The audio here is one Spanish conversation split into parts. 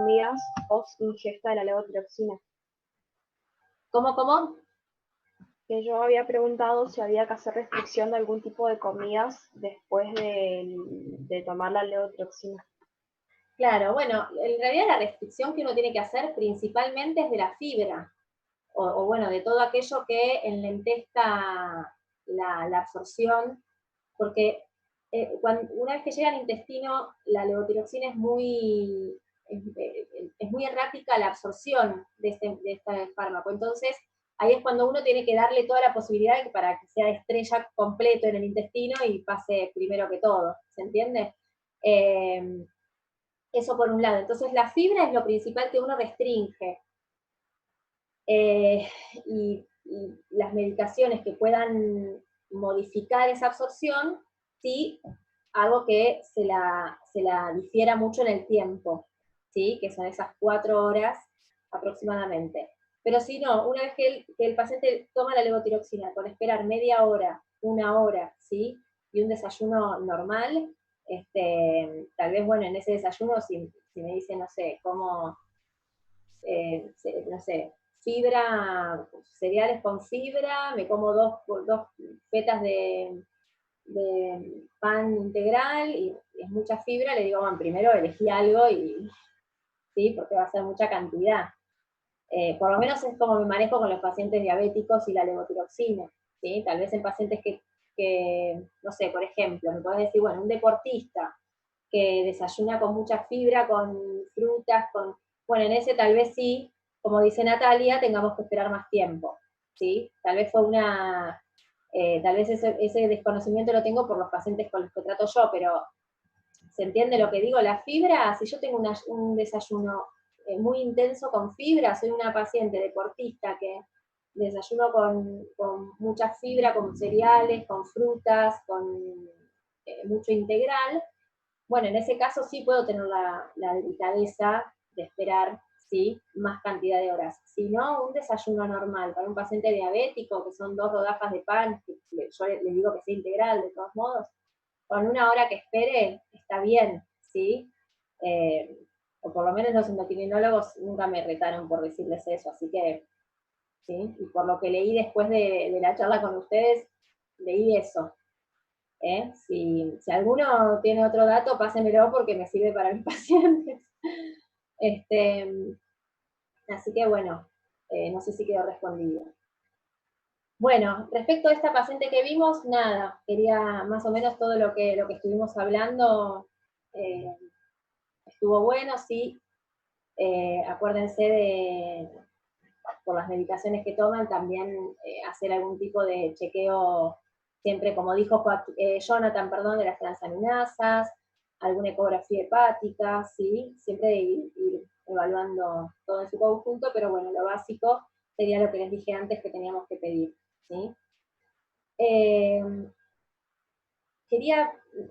comidas post ingesta de la levotiroxina. ¿Cómo? Que yo había preguntado si había que hacer restricción de algún tipo de comidas después de tomar la levotiroxina. Claro, bueno, en realidad la restricción que uno tiene que hacer principalmente es de la fibra, o bueno, de todo aquello que enlentezca la absorción, porque una vez que llega al intestino, la levotiroxina es muy errática la absorción de este fármaco. Entonces, ahí es cuando uno tiene que darle toda la posibilidad para que sea estrella completo en el intestino y pase primero que todo, ¿se entiende? Eso por un lado. Entonces, la fibra es lo principal que uno restringe. Y las medicaciones que puedan modificar esa absorción, sí, hago que se la difiera mucho en el tiempo, ¿sí? Que son esas 4 horas aproximadamente. Pero si no, una vez que el paciente toma la levotiroxina, con esperar media hora, 1 hora, ¿sí? Y un desayuno normal, tal vez, bueno, en ese desayuno, si me dicen, no sé, no sé, fibra, cereales con fibra, me como dos fetas de pan integral y es mucha fibra, le digo, bueno, primero elegí algo y sí, porque va a ser mucha cantidad. Por lo menos es como me manejo con los pacientes diabéticos y la levotiroxina, ¿sí? Tal vez en pacientes que no sé, por ejemplo, me podés decir, bueno, un deportista que desayuna con mucha fibra, con frutas, bueno, en ese tal vez sí, como dice Natalia, tengamos que esperar más tiempo, ¿sí? Tal vez tal vez ese desconocimiento lo tengo por los pacientes con los que trato yo, pero ¿se entiende lo que digo? La fibra, si yo tengo un desayuno muy intenso con fibra, soy una paciente deportista que desayuno con mucha fibra, con cereales, con frutas, con mucho integral, bueno, en ese caso sí puedo tener la delicadeza de esperar, sí, más cantidad de horas. Si no, un desayuno normal para un paciente diabético, que son 2 rodajas de pan, que yo le digo que sea integral de todos modos, con 1 hora que espere, está bien, ¿sí? O por lo menos los endocrinólogos nunca me retaron por decirles eso, así que, ¿sí? Y por lo que leí después de la charla con ustedes, leí eso. Si alguno tiene otro dato, pásenmelo porque me sirve para mis pacientes. Así que bueno, no sé si quedó respondido. Bueno, respecto a esta paciente que vimos, nada, quería más o menos todo lo que estuvimos hablando, estuvo bueno, sí. Acuérdense por las medicaciones que toman, también hacer algún tipo de chequeo, siempre como dijo Jonathan, perdón, de las transaminasas, alguna ecografía hepática, ¿sí? Siempre ir evaluando todo en su conjunto, pero bueno, lo básico sería lo que les dije antes que teníamos que pedir, ¿sí?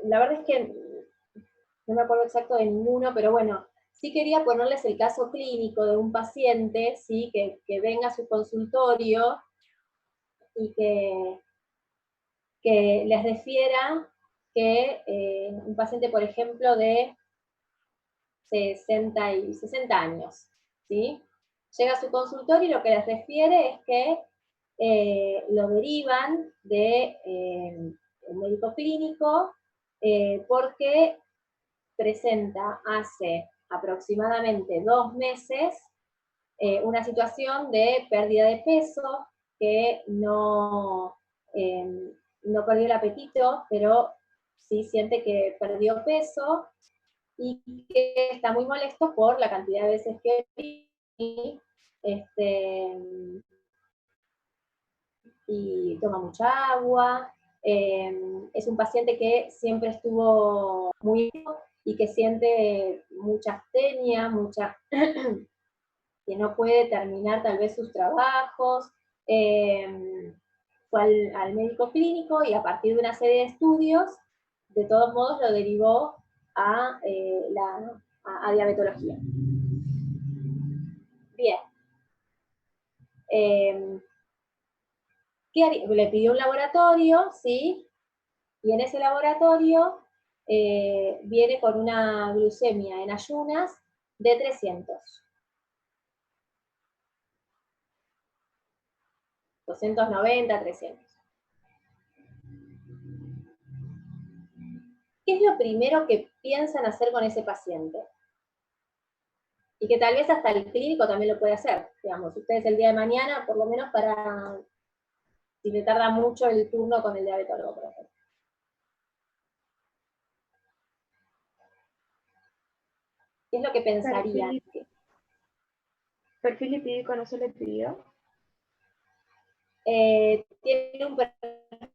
La verdad es que no me acuerdo exacto de ninguno, pero bueno, sí quería ponerles el caso clínico de un paciente, ¿sí? Que venga a su consultorio y que les refiera que un paciente, por ejemplo, de 60 años, ¿sí? Llega a su consultorio y lo que les refiere es que lo derivan de un médico clínico porque presenta hace aproximadamente 2 meses una situación de pérdida de peso que no perdió el apetito, pero sí siente que perdió peso y que está muy molesto por la cantidad de veces que este, y toma mucha agua. Es un paciente que siempre estuvo muy y que siente mucha astenia, que no puede terminar tal vez sus trabajos. Fue al médico clínico y a partir de una serie de estudios, de todos modos lo derivó a diabetología. Bien. Le pidió un laboratorio, ¿sí? Y en ese laboratorio viene con una glucemia en ayunas de 300. 290, 300. ¿Qué es lo primero que piensan hacer con ese paciente? Y que tal vez hasta el clínico también lo puede hacer. Digamos, ustedes el día de mañana, por lo menos para, si le tarda mucho el turno con el diabetólogo, por ejemplo. ¿Qué es lo que pensarían? ¿Perfil lipídico no se le pidió? Tiene un perfil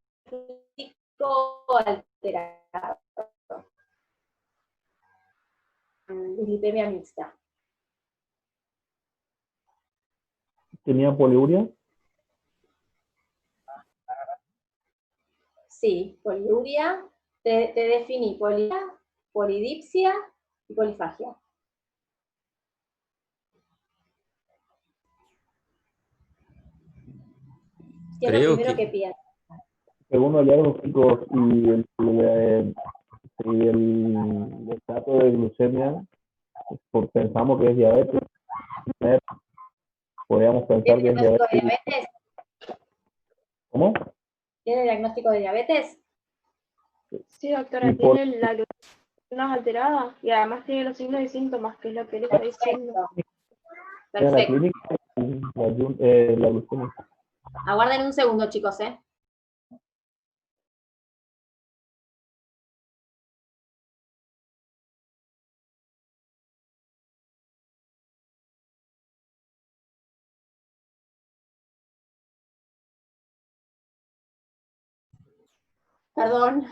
lipídico alterado. Dislipemia mixta. ¿Tenía poliuria? Sí, poliuria. Te definí poliuria, polidipsia y polifagia. ¿Qué es lo primero que piensa? Según los diagnósticos y el estatus de glucemia, pensamos que es diabetes. Podríamos pensar que es ¿Diagnóstico de diabetes. diabetes? ¿Cómo? ¿Tiene diagnóstico de diabetes? Sí, doctora, tiene la glucosa alterada y además tiene los signos y síntomas, que es lo que él está diciendo. En la Perfecto. clínica, la glucemia. Aguarden un segundo, chicos, ¿eh? Perdón,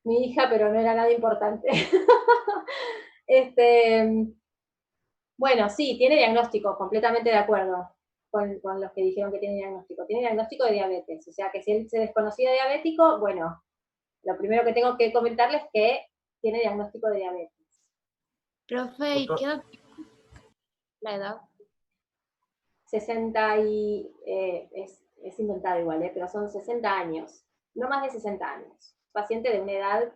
mi hija, pero no era nada importante. Bueno, sí, tiene diagnóstico, completamente de acuerdo con los que dijeron que tiene diagnóstico. Tiene diagnóstico de diabetes, o sea que si él se desconocía diabético, bueno, lo primero que tengo que comentarles es que tiene diagnóstico de diabetes. Profe, ¿y qué edad tiene la edad? 60 y, es inventado igual, pero son 60 años, no más de 60 años. Paciente de una edad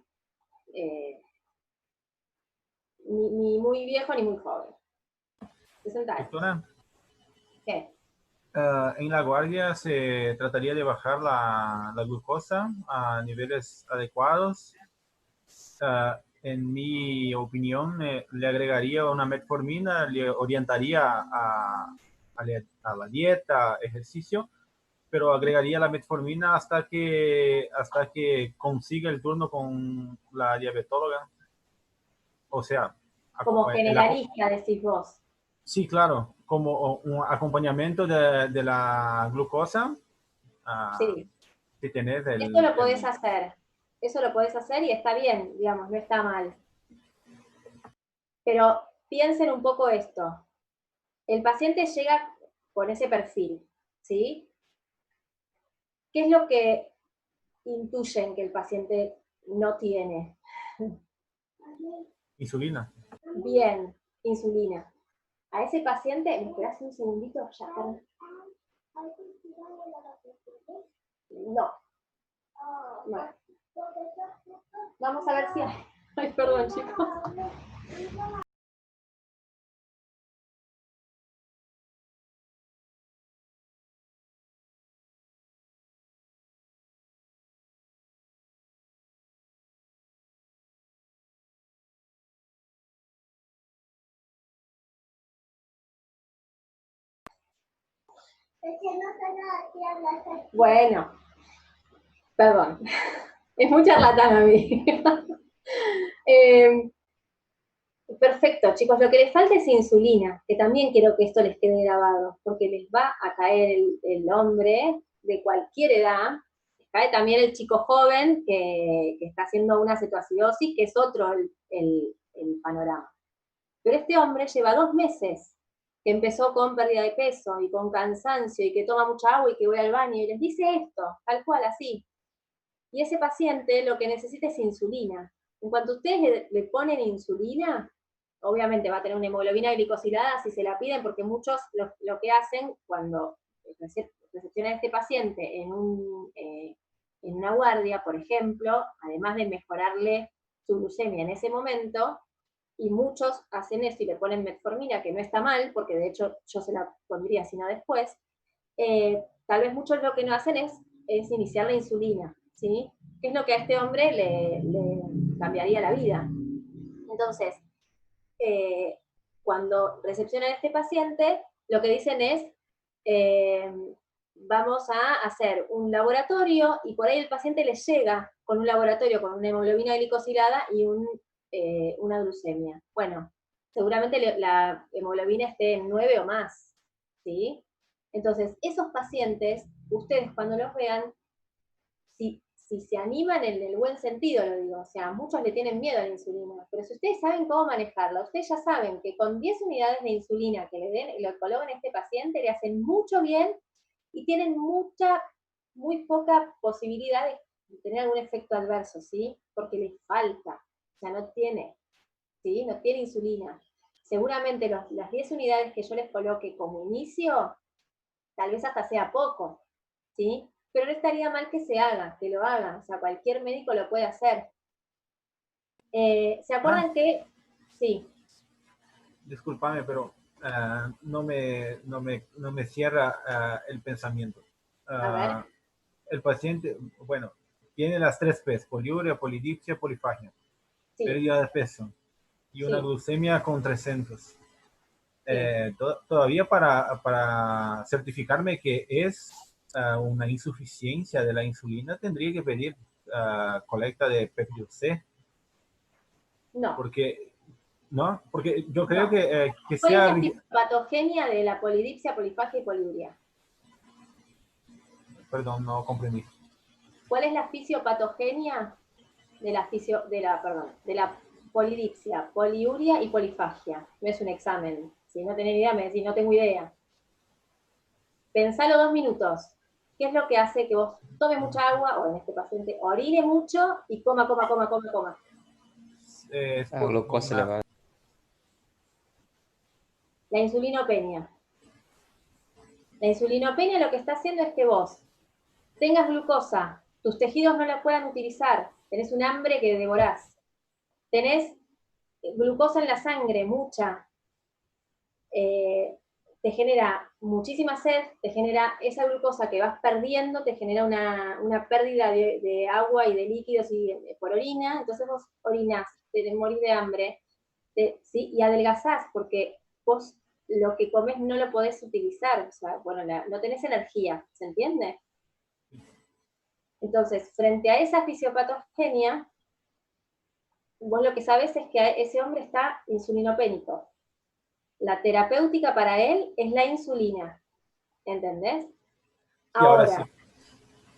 ni muy viejo ni muy joven. 60 años. Doctora, ¿Qué? en la guardia se trataría de bajar la glucosa a niveles adecuados. En mi opinión, le agregaría una metformina, le orientaría a la dieta, ejercicio, pero agregaría la metformina hasta que consiga el turno con la diabetóloga. O sea, Como generalista, decís vos. sí, claro, como un acompañamiento de la glucosa Sí. que tenés Eso lo podés hacer. Eso lo podés hacer y está bien, digamos, no está mal. Pero piensen un poco esto. El paciente llega con ese perfil, ¿sí? ¿Qué es lo que intuyen que el paciente no tiene? insulina. Bien, insulina. A ese paciente, ¿me esperás un segundito? Ya, perdón. No. No. Vamos a ver si hay. Ay, perdón, chicos. Bueno, perdón. Es muy charlatán a mí. Perfecto, chicos. Lo que les falta es insulina, que también quiero que esto les quede grabado, porque les va a caer el hombre de cualquier edad. Les cae también el chico joven que está haciendo una cetoacidosis, que es otro el panorama. Pero este hombre lleva 2 meses que empezó con pérdida de peso y con cansancio y que toma mucha agua y que voy al baño y les dice esto, tal cual, así. Y ese paciente lo que necesita es insulina. En cuanto ustedes le ponen insulina, obviamente va a tener una hemoglobina glicosilada si se la piden, porque muchos lo que hacen cuando recepcionan a este paciente en una guardia, por ejemplo, además de mejorarle su glucemia en ese momento, y muchos hacen eso y le ponen metformina, que no está mal, porque de hecho yo se la pondría sino después, tal vez muchos lo que no hacen es iniciar la insulina, ¿sí? Que es lo que a este hombre le cambiaría la vida. Entonces, cuando recepcionan a este paciente, lo que dicen es, vamos a hacer un laboratorio, y por ahí el paciente les llega con un laboratorio con una hemoglobina glicosilada y una glucemia. Bueno, seguramente la hemoglobina esté en 9 o más, ¿sí? Entonces, esos pacientes, ustedes cuando los vean, si se animan en el buen sentido, lo digo, o sea, muchos le tienen miedo a la insulina, pero si ustedes saben cómo manejarla, ustedes ya saben que con 10 unidades de insulina que le colocan a este paciente, le hacen mucho bien y tienen muy poca posibilidad de tener algún efecto adverso, ¿sí? Porque les falta, o sea, no tiene, ¿sí? No tiene insulina. Seguramente las 10 unidades que yo les coloque como inicio, tal vez hasta sea poco, ¿sí? Pero no estaría mal que se haga, que lo haga, o sea, cualquier médico lo puede hacer. ¿Se acuerdan que? Sí. Discúlpame, pero no me cierra el pensamiento. A ver. El paciente, bueno, tiene las 3 P's: poliuria, polidipsia, polifagia, Sí. pérdida de peso y una Sí. glucemia con 300. Sí. Todavía para certificarme que es una insuficiencia de la insulina, tendría que pedir colecta de péptido C. No. Porque, ¿no? Porque yo creo No. que ¿Cuál es sea... la fisiopatogenia de la polidipsia, polifagia y poliuria? Perdón, no comprendí. ¿Cuál es la fisiopatogenia de la polidipsia, poliuria y polifagia? No es un examen. Si no tenés idea, me decís, no tengo idea. Pensalo 2 minutos. ¿Qué es lo que hace que vos tomes mucha agua, o en este paciente orine mucho y coma? Es La por glucosa una- elevada. La insulinopenia. La insulinopenia lo que está haciendo es que vos tengas glucosa, tus tejidos no la puedan utilizar, tenés un hambre que devorás, tenés glucosa en la sangre, mucha, te genera muchísima sed, te genera esa glucosa que vas perdiendo, te genera una pérdida de agua y de líquidos por orina, entonces vos orinás, te morís de hambre, ¿sí? Y adelgazás, porque vos lo que comes no lo podés utilizar, o sea, bueno, no tenés energía, ¿se entiende? Entonces, frente a esa fisiopatogenia, vos lo que sabés es que ese hombre está insulinopénico. La terapéutica para él es la insulina, ¿entendés? Y ahora sí. Ahora,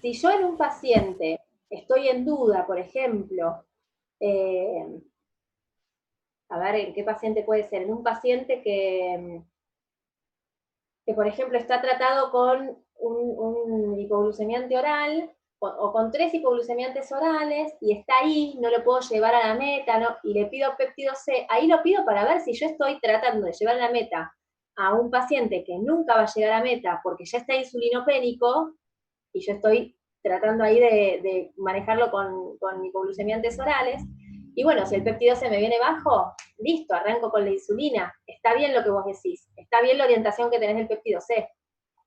si yo en un paciente estoy en duda, por ejemplo, a ver, ¿en qué paciente puede ser? En un paciente que por ejemplo, está tratado con un hipoglucemiante oral, o con 3 hipoglucemiantes orales, y está ahí, no lo puedo llevar a la meta, ¿no? Y le pido péptido C, ahí lo pido para ver si yo estoy tratando de llevar a la meta a un paciente que nunca va a llegar a meta porque ya está insulinopénico, y yo estoy tratando ahí de manejarlo con hipoglucemiantes orales, y bueno, si el péptido C me viene bajo, listo, arranco con la insulina. Está bien lo que vos decís, está bien la orientación que tenés del péptido C,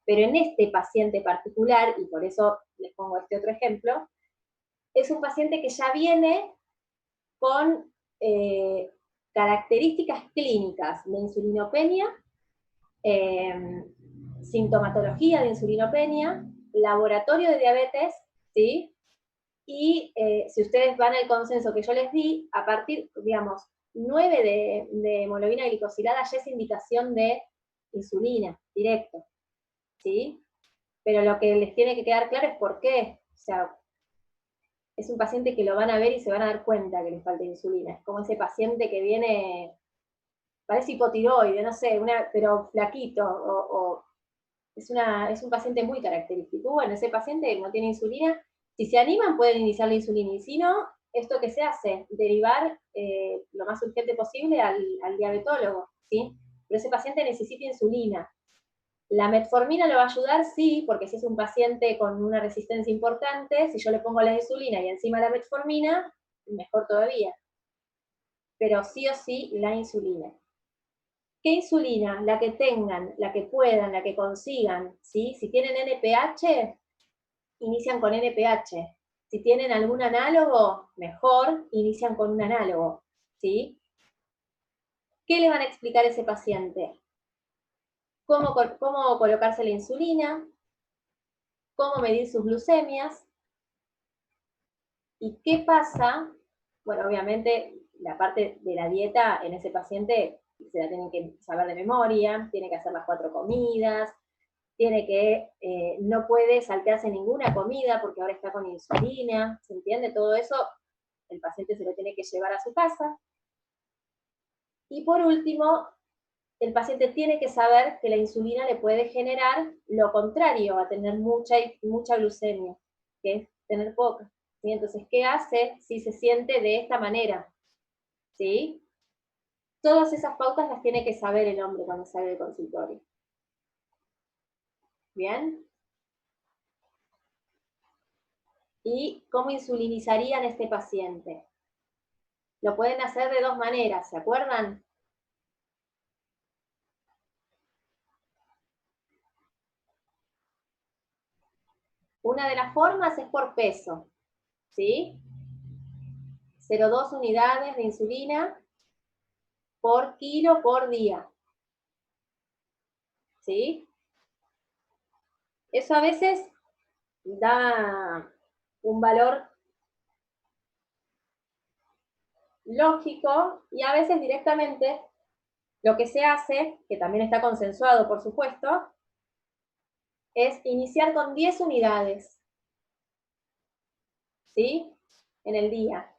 pero en este paciente particular, y por eso les pongo este otro ejemplo, es un paciente que ya viene con características clínicas de insulinopenia, sintomatología de insulinopenia, laboratorio de diabetes, ¿sí? Y si ustedes van al consenso que yo les di, a partir, digamos, 9 de hemoglobina glicosilada ya es indicación de insulina, directo, ¿sí? Pero lo que les tiene que quedar claro es por qué. O sea, es un paciente que lo van a ver y se van a dar cuenta que les falta insulina. Es como ese paciente que viene, parece hipotiroide, no sé, pero flaquito, es un paciente muy característico. Bueno, ese paciente no tiene insulina, si se animan pueden iniciar la insulina, y si no, esto que se hace, derivar lo más urgente posible al diabetólogo, ¿sí? Pero ese paciente necesita insulina. ¿La metformina lo va a ayudar? Sí, porque si es un paciente con una resistencia importante, si yo le pongo la insulina y encima la metformina, mejor todavía. pero sí o sí la insulina. ¿Qué insulina? La que tengan, la que puedan, la que consigan, ¿sí? Si tienen NPH, inician con NPH. Si tienen algún análogo, mejor, inician con un análogo, ¿sí? ¿Qué le van a explicar a ese paciente? ¿Cómo colocarse la insulina? ¿Cómo medir sus glucemias? ¿Y qué pasa? Bueno, obviamente la parte de la dieta en ese paciente se la tienen que saber de memoria, tiene que hacer las 4 comidas, tiene que, no puede saltearse ninguna comida porque ahora está con insulina, ¿se entiende? Todo eso el paciente se lo tiene que llevar a su casa. Y por último, el paciente tiene que saber que la insulina le puede generar lo contrario a tener mucha glucemia, que es tener poca. ¿Sí? Entonces, ¿qué hace si se siente de esta manera? ¿Sí? Todas esas pautas las tiene que saber el hombre cuando sale del consultorio. ¿Bien? ¿Y cómo insulinizarían a este paciente? Lo pueden hacer de 2 maneras, ¿se acuerdan? Una de las formas es por peso, ¿sí? 0,2 unidades de insulina por kilo por día, ¿sí? Eso a veces da un valor lógico y a veces directamente lo que se hace, que también está consensuado por supuesto, es iniciar con 10 unidades, ¿sí? En el día.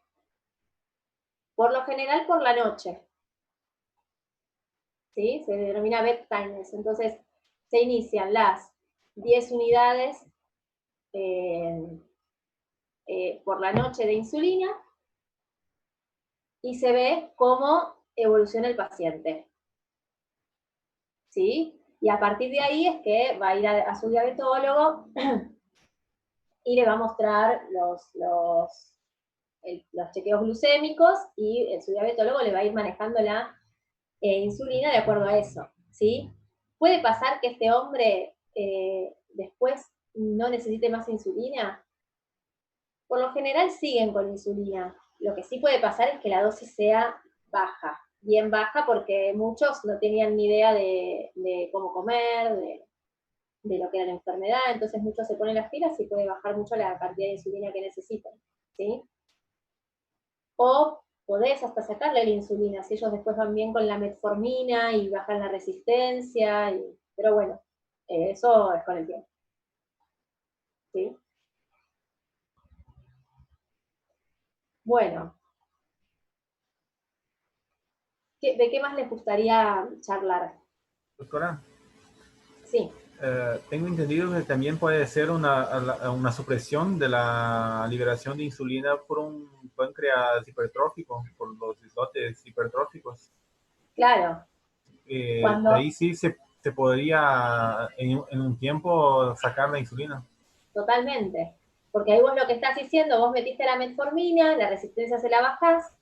Por lo general por la noche, ¿sí? Se denomina bedtimes. Entonces, se inician las 10 unidades por la noche de insulina y se ve cómo evoluciona el paciente, ¿sí? Y a partir de ahí es que va a ir a su diabetólogo y le va a mostrar los chequeos glucémicos y su diabetólogo le va a ir manejando la insulina de acuerdo a eso, ¿sí? ¿Puede pasar que este hombre después no necesite más insulina? Por lo general siguen con insulina. Lo que sí puede pasar es que la dosis sea baja, bien baja, porque muchos no tenían ni idea de cómo comer, de lo que era la enfermedad, entonces muchos se ponen las pilas y puede bajar mucho la cantidad de insulina que necesitan, ¿sí? O podés hasta sacarle la insulina, si ellos después van bien con la metformina y bajan la resistencia, pero bueno, eso es con el tiempo, ¿sí? Bueno, ¿de qué más les gustaría charlar? Doctora, Sí. tengo entendido que también puede ser una supresión de la liberación de insulina por un páncreas hipertrófico, por los islotes hipertróficos. Claro. De ahí sí se podría en un tiempo sacar la insulina. Totalmente. Porque ahí vos lo que estás diciendo, vos metiste la metformina, la resistencia se la bajás,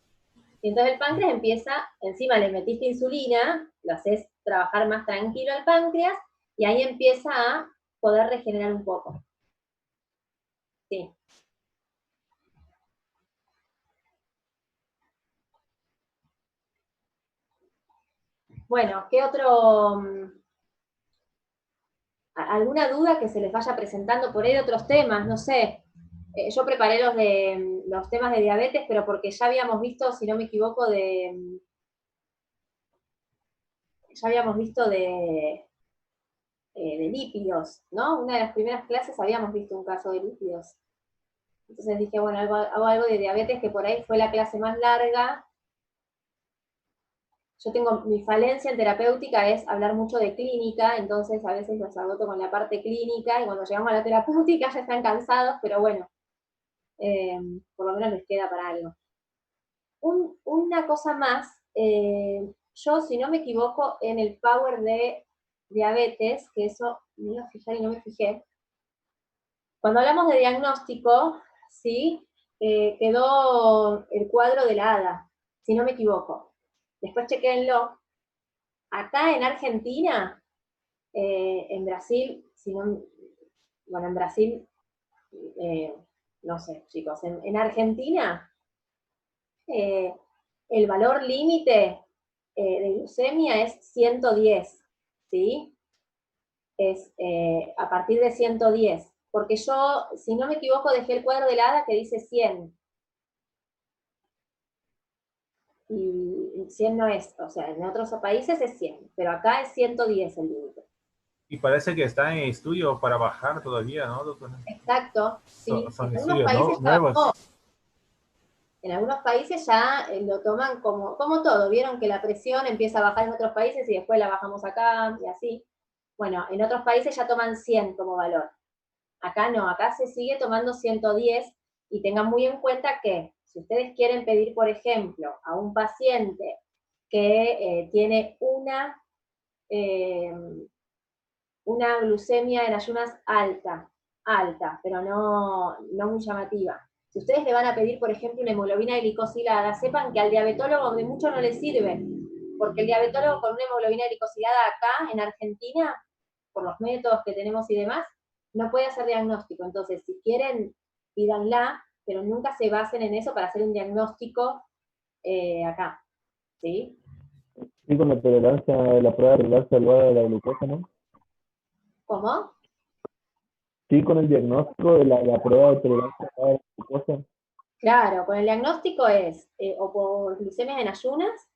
y entonces el páncreas empieza, encima le metiste insulina, lo haces trabajar más tranquilo al páncreas, y ahí empieza a poder regenerar un poco. Sí. Bueno, ¿qué otro? ¿Alguna duda que se les vaya presentando por ahí de otros temas? No sé. Yo preparé los temas de diabetes, pero porque ya habíamos visto, si no me equivoco, de lípidos, ¿no? Una de las primeras clases habíamos visto un caso de lípidos. Entonces dije, bueno, hago algo de diabetes, que por ahí fue la clase más larga. Yo tengo, mi falencia en terapéutica es hablar mucho de clínica, entonces a veces los agoto con la parte clínica, y cuando llegamos a la terapéutica ya están cansados, pero bueno, por lo menos les queda para algo. Una cosa más, yo si no me equivoco en el Power de diabetes, que eso me iba a fijar y no me fijé, cuando hablamos de diagnóstico, ¿sí? Quedó el cuadro de la ADA, si no me equivoco. Después chequéenlo. Acá en Argentina, en Brasil, bueno, en Brasil, no sé, chicos, en Argentina, el valor límite de glucemia es 110, ¿sí? Es a partir de 110, porque yo, si no me equivoco, dejé el cuadro de la hada que dice 100. Y 100 no es, o sea, en otros países es 100, pero acá es 110 el límite. Y parece que está en estudio para bajar todavía, ¿no, doctora? Exacto, sí. Son En algunos estudios países ya nuevos. bajó. En algunos países ya lo toman como todo. Vieron que la presión empieza a bajar en otros países y después la bajamos acá y así. Bueno, en otros países ya toman 100 como valor. Acá no, acá se sigue tomando 110 y tengan muy en cuenta que si ustedes quieren pedir, por ejemplo, a un paciente que tiene una glucemia en ayunas alta, pero no muy llamativa. Si ustedes le van a pedir, por ejemplo, una hemoglobina glicosilada, sepan que al diabetólogo de mucho no le sirve, porque el diabetólogo con una hemoglobina glicosilada acá, en Argentina, por los métodos que tenemos y demás, no puede hacer diagnóstico. Entonces, si quieren, pídanla, pero nunca se basen en eso para hacer un diagnóstico acá, ¿sí? Sí, con la tolerancia, la prueba de tolerancia elevada de la glucosa, ¿no? ¿Cómo? Sí, con el diagnóstico de la prueba de tolerancia elevada de la glucosa. Claro, con el diagnóstico es o por glucemias en ayunas,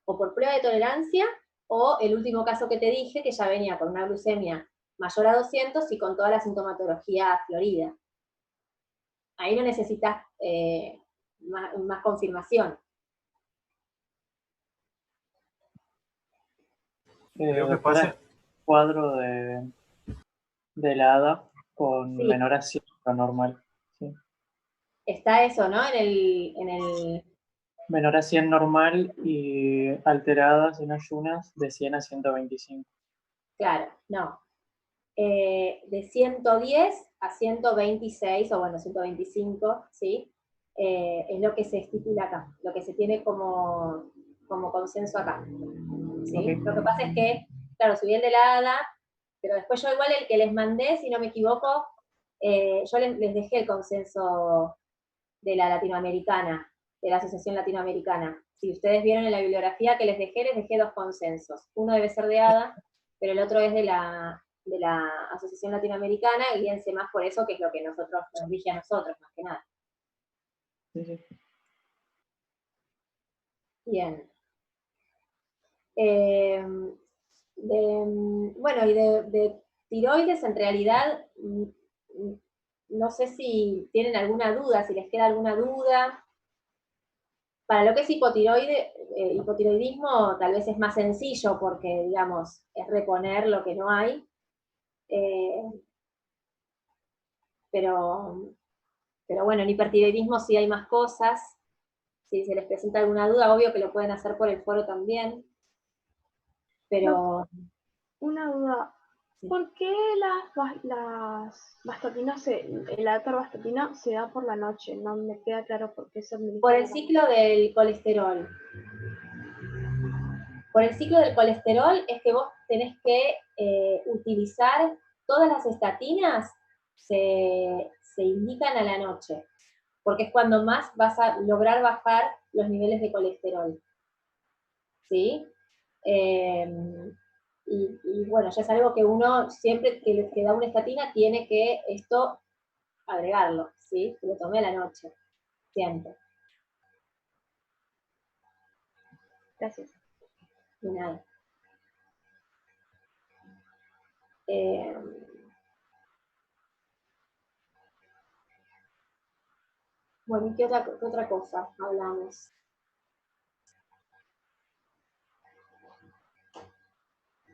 o por prueba de tolerancia, o el último caso que te dije, que ya venía con una glucemia mayor a 200 y con toda la sintomatología florida. Ahí no necesitas más confirmación. Creo que Doctora, pase. cuadro de la hada con Sí. menor a 100 lo normal. ¿Sí? Está eso, ¿no? En el Menor a 100 normal y alteradas en ayunas de 100 a 125. claro, no. De 110 a 126, o bueno, 125, ¿sí? Es lo que se estipula acá, lo que se tiene como consenso acá. ¿Sí? Okay. Lo que pasa es que, claro, subí el de la ADA, pero después yo igual el que les mandé, si no me equivoco, yo les dejé el consenso de la latinoamericana, de la Asociación Latinoamericana. Si ustedes vieron en la bibliografía que les dejé 2 consensos. Uno debe ser de ADA, pero el otro es de la Asociación Latinoamericana, y guíense más por eso, que es lo que nos rige a nosotros, más que nada. Sí, sí. Bien. Bueno, y de tiroides, en realidad, no sé si tienen alguna duda, si les queda alguna duda. Para lo que es hipotiroidismo, tal vez es más sencillo porque, digamos, es reponer lo que no hay. Pero bueno, en hipertiroidismo sí hay más cosas. Si se les presenta alguna duda, obvio que lo pueden hacer por el foro también. Pero... Una duda. ¿Por qué las vastatinas, el atorvastatina se da por la noche? No me queda claro por qué se administra. Por el ciclo del colesterol. Por el ciclo del colesterol es que vos tenés que utilizar todas las estatinas, se indican a la noche, porque es cuando más vas a lograr bajar los niveles de colesterol. ¿Sí? Y bueno, ya es algo que uno siempre que da una estatina tiene que esto agregarlo, ¿sí? Que lo tomé a la noche, siempre. Gracias. De nada. Bueno, ¿y qué otra cosa hablamos?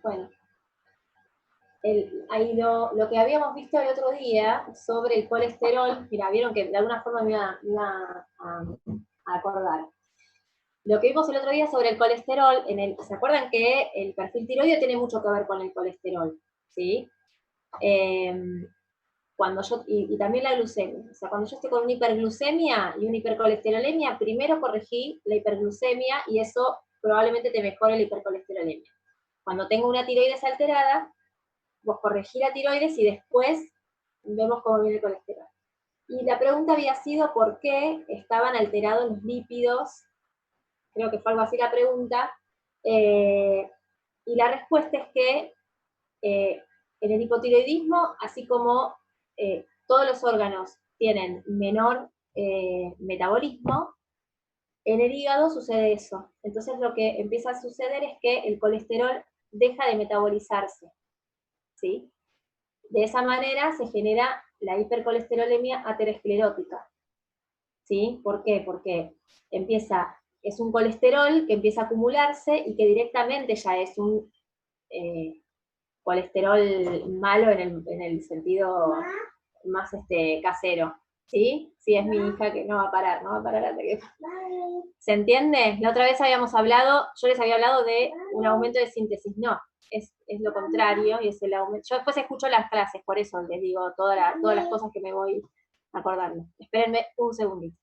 Bueno, ahí lo que habíamos visto el otro día sobre el colesterol, mira, vieron que de alguna forma me iba a acordar. Lo que vimos el otro día sobre el colesterol, ¿se acuerdan que el perfil tiroideo tiene mucho que ver con el colesterol? ¿Sí? y también la glucemia. O sea, cuando yo estoy con una hiperglucemia y una hipercolesterolemia, primero corregí la hiperglucemia y eso probablemente te mejore la hipercolesterolemia. Cuando tengo una tiroides alterada, vos corregí la tiroides y después vemos cómo viene el colesterol. Y la pregunta había sido por qué estaban alterados los lípidos, creo que fue algo así la pregunta, y la respuesta es que en el hipotiroidismo, así como todos los órganos tienen menor metabolismo, en el hígado sucede eso. Entonces lo que empieza a suceder es que el colesterol deja de metabolizarse, ¿sí? De esa manera se genera la hipercolesterolemia aterosclerótica, ¿sí? ¿Por qué? Porque es un colesterol que empieza a acumularse y que directamente ya es un colesterol malo en el sentido más casero, ¿sí? Sí, es mi hija que no va a parar hasta que... ¿Se entiende? La otra vez habíamos hablado, yo les había hablado de un aumento de síntesis, no, es lo contrario, y es el aumento. Yo después escucho las clases, por eso les digo todas las cosas que me voy acordando. Espérenme un segundito.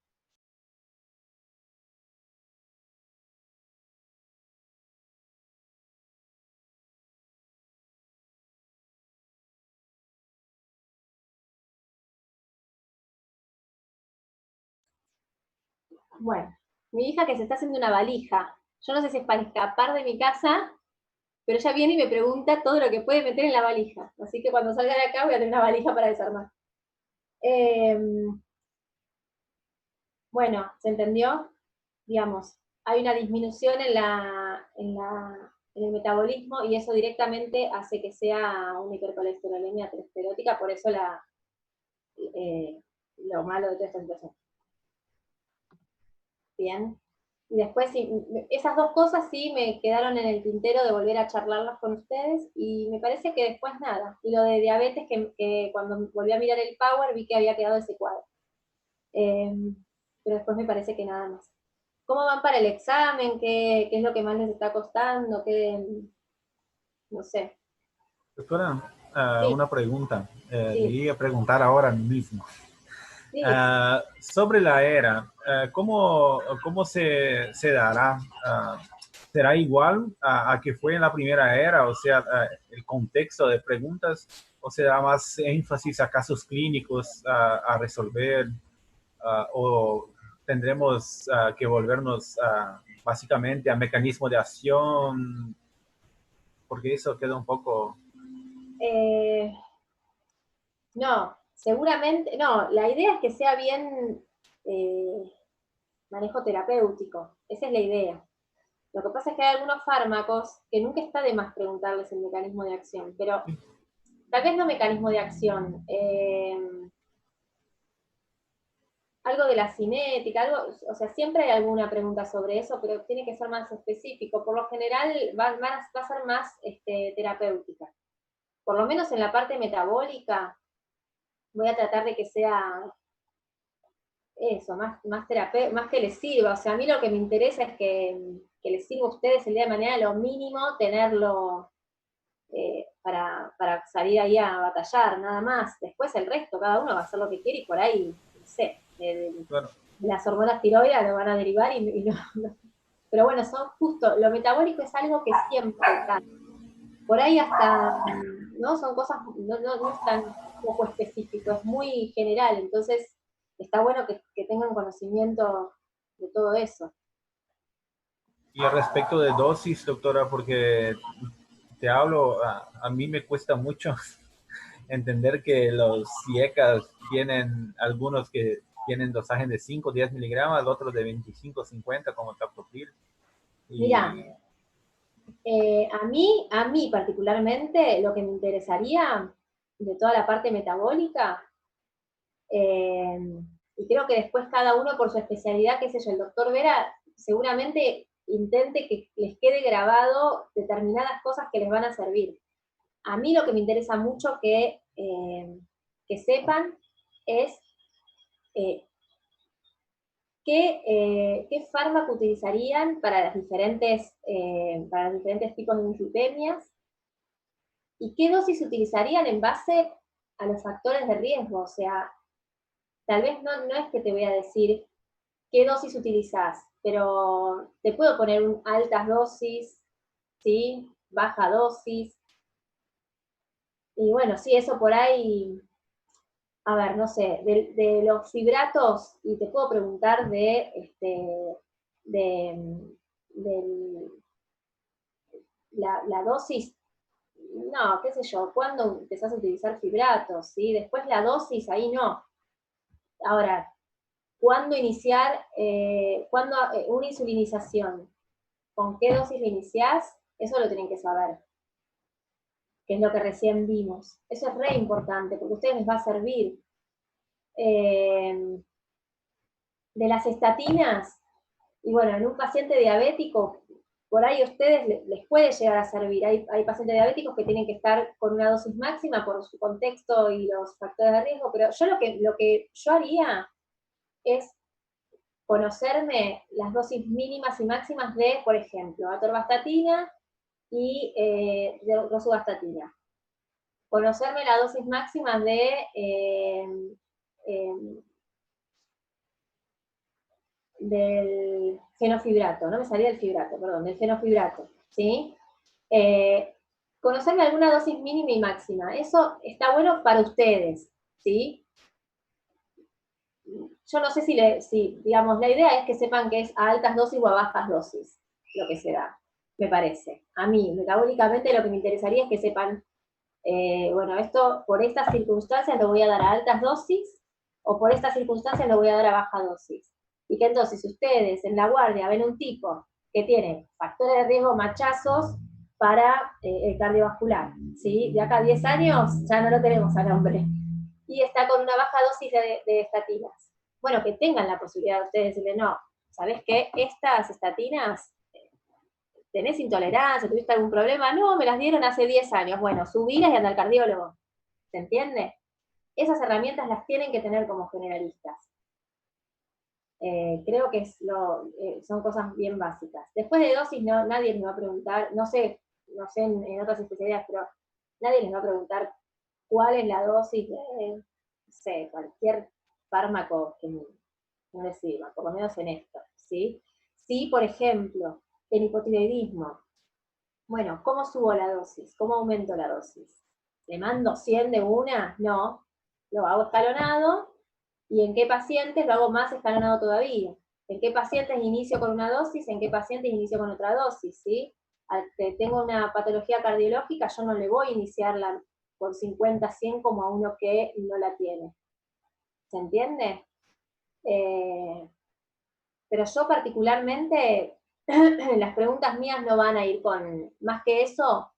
Bueno, mi hija que se está haciendo una valija. Yo no sé si es para escapar de mi casa, pero ella viene y me pregunta todo lo que puede meter en la valija. Así que cuando salga de acá voy a tener una valija para desarmar. Bueno, ¿se entendió? Digamos, hay una disminución en el metabolismo y eso directamente hace que sea una hipercolesterolemia aterosclerótica, por eso lo malo de toda esta situación. Bien. Y después, sí, esas dos cosas sí me quedaron en el tintero de volver a charlarlas con ustedes, y me parece que después nada. Y lo de diabetes, que cuando volví a mirar el Power vi que había quedado ese cuadro. Pero después me parece que nada más. ¿Cómo van para el examen? ¿Qué es lo que más les está costando? No sé. Doctora, Sí, una pregunta. Le sí, iba a preguntar ahora mismo. sí. Sobre la era, ¿cómo se dará? ¿Será igual a que fue en la primera era? O sea, el contexto de preguntas, ¿o se da más énfasis a casos clínicos a resolver? ¿O tendremos que volvernos básicamente a mecanismo de acción? Porque eso queda un poco... Eh, no, seguramente, no, la idea es que sea bien manejo terapéutico. Esa es la idea. Lo que pasa es que hay algunos fármacos que nunca está de más preguntarles el mecanismo de acción, pero tal vez no mecanismo de acción, algo de la cinética, algo, o sea, siempre hay alguna pregunta sobre eso, pero tiene que ser más específico. Por lo general va a ser más terapéutica. Por lo menos en la parte metabólica, voy a tratar de que sea eso, más que les sirva. O sea, a mí lo que me interesa es que les sirva a ustedes el día de mañana, lo mínimo, tenerlo para salir ahí a batallar, nada más. Después el resto, cada uno va a hacer lo que quiere y por ahí, no sé, Claro. las hormonas tiroides lo van a derivar y no. Pero bueno, son justo, lo metabólico es algo que siempre está. Por ahí hasta, ¿no? Son cosas, no es tan poco específico, es muy general, entonces está bueno que tengan conocimiento de todo eso. Y al respecto de dosis, doctora, porque te hablo, a mí me cuesta mucho entender que los IECAS tienen algunos que tienen dosajes de 5 o 10 miligramos, otros de 25 o 50 como Captopril. Mira, a mí particularmente lo que me interesaría de toda la parte metabólica, y creo que después cada uno por su especialidad, qué sé yo, el doctor Vera seguramente intente que les quede grabado determinadas cosas que les van a servir. A mí lo que me interesa mucho que sepan es qué fármaco utilizarían para los diferentes tipos de dislipemias y qué dosis utilizarían en base a los factores de riesgo, o sea, tal vez no es que te voy a decir qué dosis utilizás, pero te puedo poner altas dosis, ¿sí? Baja dosis. Y bueno, sí, eso por ahí, a ver, no sé, de los fibratos, y te puedo preguntar la dosis, no, qué sé yo, ¿cuándo empezás a utilizar fibratos? ¿Sí? Después la dosis, ahí no. Ahora, ¿cuándo iniciar, una insulinización? ¿Con qué dosis la iniciás? Eso lo tienen que saber, que es lo que recién vimos. Eso es re importante, porque a ustedes les va a servir. De las estatinas, y bueno, en un paciente diabético, por ahí a ustedes les puede llegar a servir. Hay pacientes diabéticos que tienen que estar con una dosis máxima por su contexto y los factores de riesgo, pero yo lo que yo haría es conocerme las dosis mínimas y máximas de, por ejemplo, atorvastatina y rosuvastatina. Conocerme la dosis máxima de del fenofibrato, no me salía el fibrato, perdón, del fenofibrato, ¿sí? Conocerme alguna dosis mínima y máxima, eso está bueno para ustedes, ¿sí? Yo no sé si, digamos, la idea es que sepan que es a altas dosis o a bajas dosis, lo que se da, me parece. A mí, metabólicamente, lo que me interesaría es que sepan, bueno, esto, por estas circunstancias lo voy a dar a altas dosis, o por estas circunstancias lo voy a dar a baja dosis. Y que entonces, si ustedes en la guardia ven un tipo que tiene factores de riesgo machazos para el cardiovascular, ¿sí? De acá a 10 años ya no lo tenemos al hombre. Y está con una baja dosis de estatinas. Bueno, que tengan la posibilidad de ustedes decirle, no, ¿sabés qué? Estas estatinas, ¿tenés intolerancia? ¿Tuviste algún problema? No, me las dieron hace 10 años. Bueno, subilas y anda al cardiólogo. ¿Se entiende? Esas herramientas las tienen que tener como generalistas. Creo que son cosas bien básicas. Después de dosis, nadie les va a preguntar, no sé en otras especialidades, pero nadie les va a preguntar cuál es la dosis de, no sé, cualquier fármaco que no les sirva, por lo menos en esto, ¿sí? Sí, por ejemplo, el hipotiroidismo. Bueno, ¿cómo subo la dosis? ¿Cómo aumento la dosis? ¿Le mando 100 de una? No, lo hago escalonado. ¿Y en qué pacientes lo hago más escalonado todavía? ¿En qué pacientes inicio con una dosis? ¿En qué pacientes inicio con otra dosis? ¿Sí? Al que tengo una patología cardiológica, yo no le voy a iniciarla con 50-100 como a uno que no la tiene. ¿Se entiende? Pero yo particularmente, las preguntas mías no van a ir con, más que eso,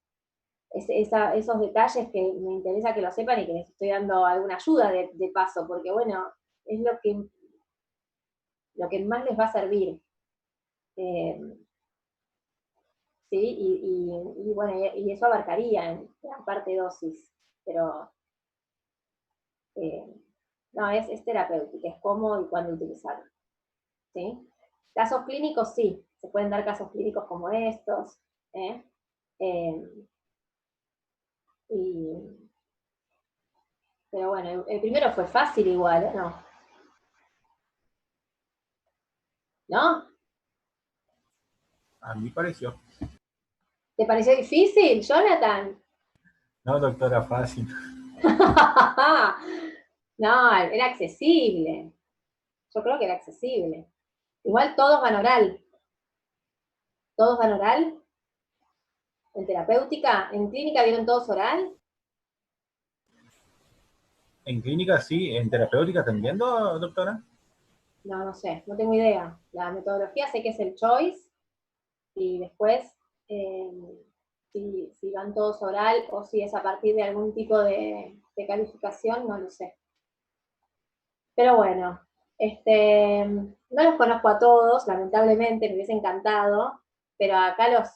esos detalles que me interesa que lo sepan y que les estoy dando alguna ayuda de paso, porque bueno, es lo que más les va a servir. ¿Sí? Y bueno, y eso abarcaría en gran parte dosis, pero no, es terapéutica, es cómo y cuándo utilizarlo. ¿Sí? Casos clínicos, sí, se pueden dar casos clínicos como estos, ¿eh? Pero bueno, el primero fue fácil igual, ¿eh? ¿No? ¿No? A mí pareció. ¿Te pareció difícil, Jonathan? No, doctora, fácil. No, era accesible. Yo creo que era accesible. Igual todos van oral. ¿Todos van oral? ¿En terapéutica? ¿En clínica vieron todos oral? En clínica sí, en terapéutica también, doctora. No, no sé, no tengo idea. La metodología sé que es el choice y después si van todos oral o si es a partir de algún tipo de calificación, no lo sé. Pero bueno, no los conozco a todos, lamentablemente, me hubiese encantado, pero acá los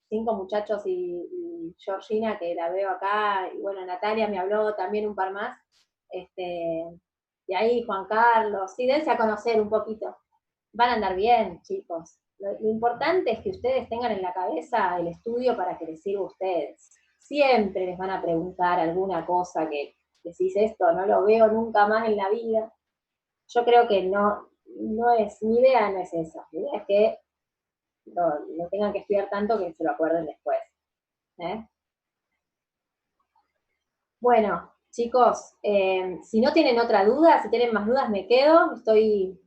5 muchachos y Georgina, que la veo acá, y bueno, Natalia me habló también un par más, y ahí Juan Carlos, sí, dense a conocer un poquito. Van a andar bien, chicos. Lo importante es que ustedes tengan en la cabeza el estudio para que les sirva a ustedes. Siempre les van a preguntar alguna cosa que decís esto, no lo veo nunca más en la vida. Yo creo que no es, mi idea no es esa. Mi idea es que no tengan que estudiar tanto que se lo acuerden después. Bueno, chicos, si no tienen otra duda, si tienen más dudas me quedo, estoy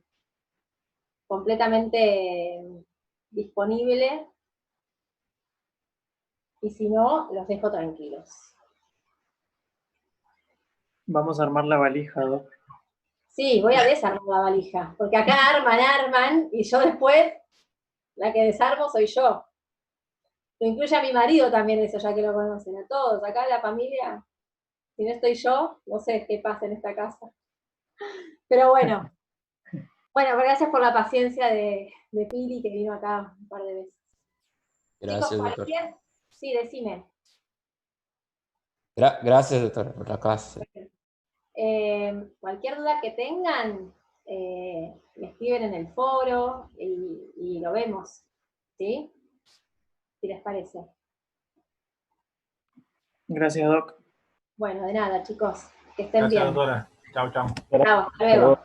completamente disponible. Y si no, los dejo tranquilos. Vamos a armar la valija, Doc. Sí, voy a desarmar la valija, porque acá arman, y yo después, la que desarmo soy yo. Lo incluye a mi marido también eso, ya que lo conocen, a todos, acá la familia. Si no estoy yo, no sé qué pasa en esta casa. Pero bueno, gracias por la paciencia de Pili, que vino acá un par de veces. Gracias, Chicos, doctor. sí, decime. Gracias, doctor, por la clase. Cualquier duda que tengan, me escriben en el foro y lo vemos, ¿sí? Si les parece. Gracias, Doc. Bueno, de nada, chicos. Que estén Gracias, bien. doctora. Chao, chao. Chao, hasta luego.